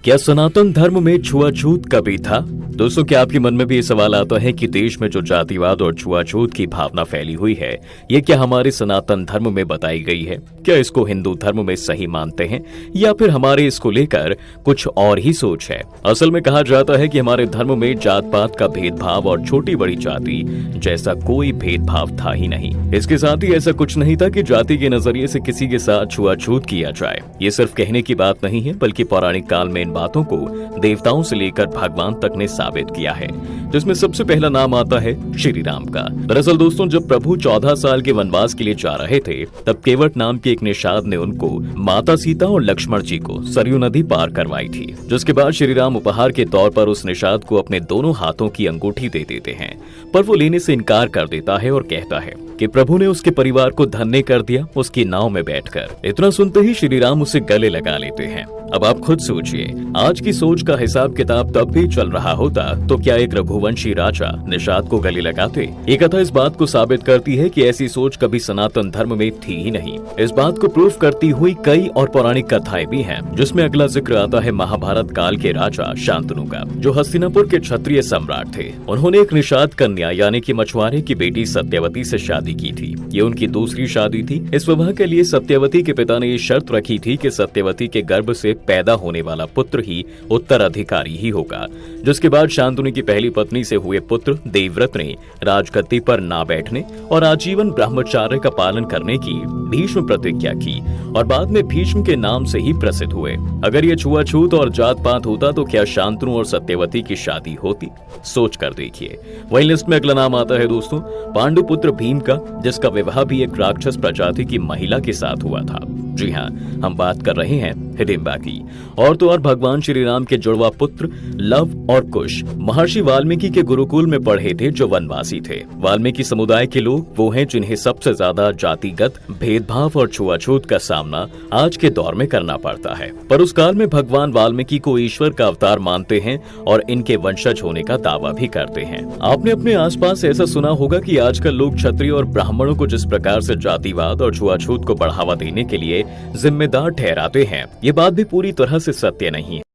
क्या सनातन धर्म में छुआछूत कभी था? दोस्तों, क्या आपके मन में भी ये सवाल आता है कि देश में जो जातिवाद और छुआछूत की भावना फैली हुई है, ये क्या हमारे सनातन धर्म में बताई गई है? क्या इसको हिंदू धर्म में सही मानते हैं या फिर हमारे इसको लेकर कुछ और ही सोच है? असल में कहा जाता है कि हमारे धर्म में जात पात का भेदभाव और छोटी बड़ी जाति जैसा कोई भेदभाव था ही नहीं। इसके साथ ही ऐसा कुछ नहीं था कि जाति के नजरिए से किसी के साथ छुआछूत किया जाए। ये सिर्फ कहने की बात नहीं है, बल्कि पौराणिक काल में इन बातों को देवताओं से लेकर भगवान तक ने साबित किया है, जिसमें सबसे पहला नाम आता है श्री राम का। दरअसल दोस्तों, जब प्रभु 14 साल के वनवास के लिए जा रहे थे, तब केवट नाम के एक निषाद ने उनको माता सीता और लक्ष्मण जी को सरयू नदी पार करवाई थी, जिसके बाद श्री राम उपहार के तौर पर उस निषाद को अपने दोनों हाथों की अंगूठी दे देते हैं, पर वो लेने से इनकार कर देता है और कहता है कि प्रभु ने उसके परिवार को धन्य कर दिया उसकी नाव में बैठकर। इतना सुनते ही श्री राम उसे गले लगा लेते हैं। अब आप खुद सोचिए, आज की सोच का हिसाब किताब तब भी चल रहा होता तो क्या एक रघुवंशी राजा निषाद को गले लगाते? ये कथा इस बात को साबित करती है कि ऐसी सोच कभी सनातन धर्म में थी ही नहीं। इस बात को प्रूफ करती हुई कई और पौराणिक कथाएं भी हैं, जिसमें अगला जिक्र आता है महाभारत काल के राजा शांतनु का, जो हस्तिनापुर के क्षत्रिय सम्राट थे। उन्होंने एक निषाद कन्या यानी कि मछुआरे की बेटी सत्यवती से शादी की थी। ये उनकी दूसरी शादी थी। इस विवाह के लिए सत्यवती के पिता ने ये शर्त रखी थी कि सत्यवती के गर्भ से पैदा होने वाला पुत्र ही उत्तराधिकारी ही होगा। जिसके बाद शांतनु की पहली पत्नी से हुए पुत्र देवव्रत ने राजगद्दी पर ना बैठने और आजीवन ब्रह्मचर्य का पालन करने की भीष्म प्रतिज्ञा की और बाद में भीष्म के नाम से ही प्रसिद्ध हुए। अगर ये छुआछूत और जात पात होता तो क्या शांतनु और सत्यवती की शादी होती? सोच कर देखिए। वही लिस्ट में अगला नाम आता है दोस्तों पांडु पुत्र भीम का, जिसका विवाह भी एक राक्षस प्रजाति की महिला के साथ हुआ था। जी हाँ, हम बात कर रहे हैं हिडिंबा की। और तो और भगवान श्री राम के जुड़वा पुत्र लव और कुश महर्षि वाल्मीकि के गुरुकुल में पढ़े थे, जो वनवासी थे। वाल्मीकि समुदाय के लोग वो हैं जिन्हें सबसे ज्यादा जातिगत भेदभाव और छुआछूत का सामना आज के दौर में करना पड़ता है। पर उस काल में भगवान वाल्मीकि को ईश्वर का अवतार मानते हैं और इनके वंशज होने का दावा भी करते हैं। आपने अपने आसपास ऐसा सुना होगा कि आजकल लोग क्षत्रिय और ब्राह्मणों को जिस प्रकार से जातिवाद और छुआछूत को बढ़ावा देने के लिए जिम्मेदार ठहराते हैं, ये बात भी पूरी तरह से सत्य नहीं है।